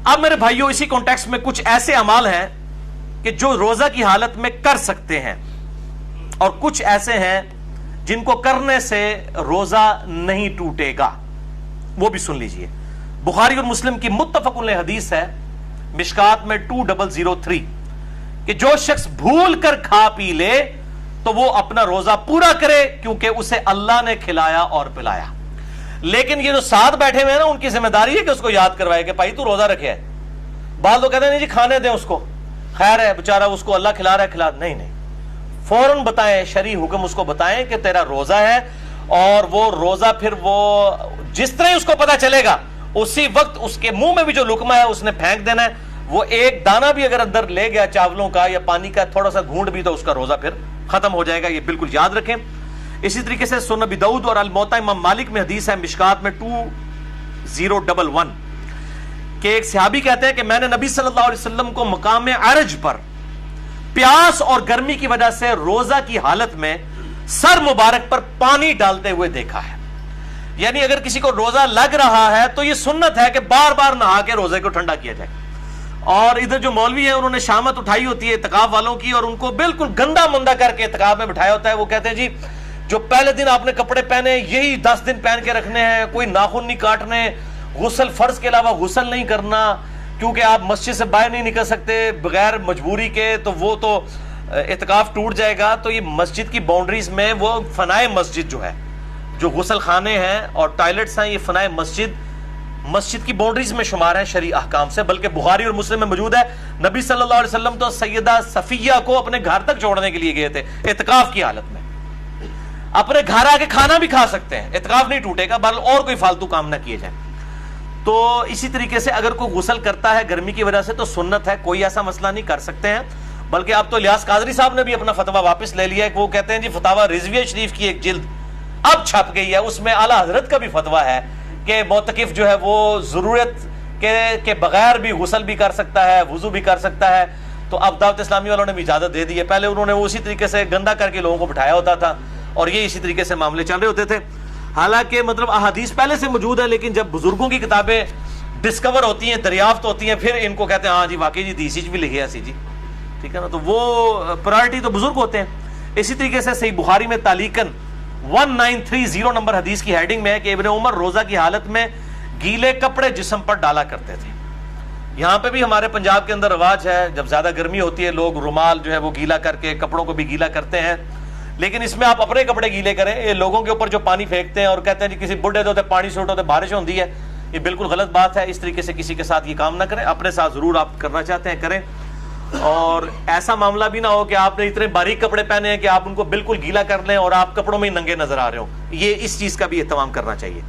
اب میرے بھائیوں اسی کانٹیکسٹ میں کچھ ایسے اعمال ہیں کہ جو روزہ کی حالت میں کر سکتے ہیں اور کچھ ایسے ہیں جن کو کرنے سے روزہ نہیں ٹوٹے گا، وہ بھی سن لیجئے۔ بخاری اور مسلم کی متفق علیہ حدیث ہے، مشکات میں 2003، کہ جو شخص بھول کر کھا پی لے تو وہ اپنا روزہ پورا کرے کیونکہ اسے اللہ نے کھلایا اور پلایا۔ لیکن یہ جو ساتھ بیٹھے ہوئے ہیں نا، ان کی ذمہ داری ہے کہ اس کو یاد کروائے کہ بھائی تو روزہ رکھے ہے۔ بعض لوگ کہتے ہیں نہیں جی کھانے دیں اس کو، خیر ہے بیچارہ، اس کو اللہ کھلا رہا ہے، کھلا نہیں نہیں، فوراً بتائیں، شرعی حکم اس کو بتائیں کہ تیرا روزہ ہے، اور وہ روزہ پھر وہ جس طرح اس کو پتا چلے گا اسی وقت اس کے منہ میں بھی جو لقمہ ہے اس نے پھینک دینا ہے۔ وہ ایک دانہ بھی اگر اندر لے گیا چاولوں کا یا پانی کا تھوڑا سا گھونٹ بھی، تو اس کا روزہ پھر ختم ہو جائے گا، یہ بالکل یاد رکھیں۔ اسی طریقے سے سنن ابی داؤد اور الموطا امام مالک میں حدیث ہے، مشکات میں 2011، کہ ایک صحابی کہتے ہیں کہ میں نے نبی صلی اللہ علیہ وسلم کو مقام عرج پر پیاس اور گرمی کی وجہ سے روزہ کی حالت میں سر مبارک پر پانی ڈالتے ہوئے دیکھا ہے۔ یعنی اگر کسی کو روزہ لگ رہا ہے تو یہ سنت ہے کہ بار بار نہا کے روزے کو ٹھنڈا کیا جائے۔ اور ادھر جو مولوی ہیں انہوں نے شامت اٹھائی ہوتی ہے اعتکاف والوں کی، اور ان کو بالکل گندا مندا کر کے اعتکاف میں بٹھایا ہوتا ہے۔ وہ کہتے ہیں جی جو پہلے دن آپ نے کپڑے پہنے یہی 10 دن پہن کے رکھنے ہیں، کوئی ناخن نہیں کاٹنے، غسل فرض کے علاوہ غسل نہیں کرنا، کیونکہ آپ مسجد سے باہر نہیں نکل سکتے بغیر مجبوری کے، تو وہ تو اعتکاف ٹوٹ جائے گا۔ تو یہ مسجد کی باؤنڈریز میں وہ فنائے مسجد جو ہے، جو غسل خانے ہیں اور ٹوائلٹس ہیں، یہ فنائے مسجد کی باؤنڈریز میں شمار ہیں شرعی احکام سے۔ بلکہ بخاری اور مسلم میں موجود ہے، نبی صلی اللہ علیہ وسلم تو سیدہ صفیہ کو اپنے گھر تک چھوڑنے کے لیے گئے تھے اعتکاف کی حالت میں۔ اپنے گھر آ کے کھانا بھی کھا سکتے ہیں، اعتکاف نہیں ٹوٹے گا، بل اور کوئی فالتو کام نہ کیے جائیں۔ تو اسی طریقے سے اگر کوئی غسل کرتا ہے گرمی کی وجہ سے تو سنت ہے، کوئی ایسا مسئلہ نہیں، کر سکتے ہیں۔ بلکہ اب تو الیاس قادری صاحب نے بھی اپنا فتویٰ واپس لے لیا ہے کہ وہ کہتے ہیں جی فتاویٰ رضویہ شریف کی ایک جلد اب چھپ گئی ہے، اس میں اعلیٰ حضرت کا بھی فتویٰ ہے کہ معتکف جو ہے وہ ضرورت کے بغیر بھی غسل بھی کر سکتا ہے، وضو بھی کر سکتا ہے۔ تو اب دعوت اسلامی والوں نے بھی اجازت دے دی ہے۔ پہلے انہوں نے وہ اسی طریقے سے گندا کر کے لوگوں کو بٹھایا ہوتا تھا اور یہ اسی طریقے سے معاملے چل رہے ہوتے تھے۔ حالانکہ مطلب احادیث پہلے سے موجود ہے، لیکن جب بزرگوں کی کتابیں ڈسکور ہوتی ہیں، دریافت ہوتی ہیں، پھر ان کو کہتے ہیں ہاں جی واقعی جی دیسی بھی لکھے ایسی جی، ٹھیک ہے نا، تو وہ پرائرٹی تو بزرگ ہوتے ہیں۔ اسی طریقے سے صحیح بخاری میں تعلیقاً 1930 نمبر حدیث کی ہیڈنگ میں ہے کہ ابن عمر روزہ کی حالت میں گیلے کپڑے جسم پر ڈالا کرتے تھے۔ یہاں پہ بھی ہمارے پنجاب کے اندر رواج ہے، جب زیادہ گرمی ہوتی ہے لوگ رومال جو ہے وہ گیلا کر کے کپڑوں کو بھی گیلا کرتے ہیں، لیکن اس میں آپ اپنے کپڑے گیلے کریں۔ یہ لوگوں کے اوپر جو پانی پھینکتے ہیں اور کہتے ہیں جی کسی بڈھے ہوتے پانی سے اٹھوتے بارش ہوتی ہے، یہ بالکل غلط بات ہے۔ اس طریقے سے کسی کے ساتھ یہ کام نہ کریں، اپنے ساتھ ضرور آپ کرنا چاہتے ہیں کریں، اور ایسا معاملہ بھی نہ ہو کہ آپ نے اتنے باریک کپڑے پہنے ہیں کہ آپ ان کو بالکل گیلا کر لیں اور آپ کپڑوں میں ہی ننگے نظر آ رہے ہوں، یہ اس چیز کا بھی اہتمام کرنا چاہیے۔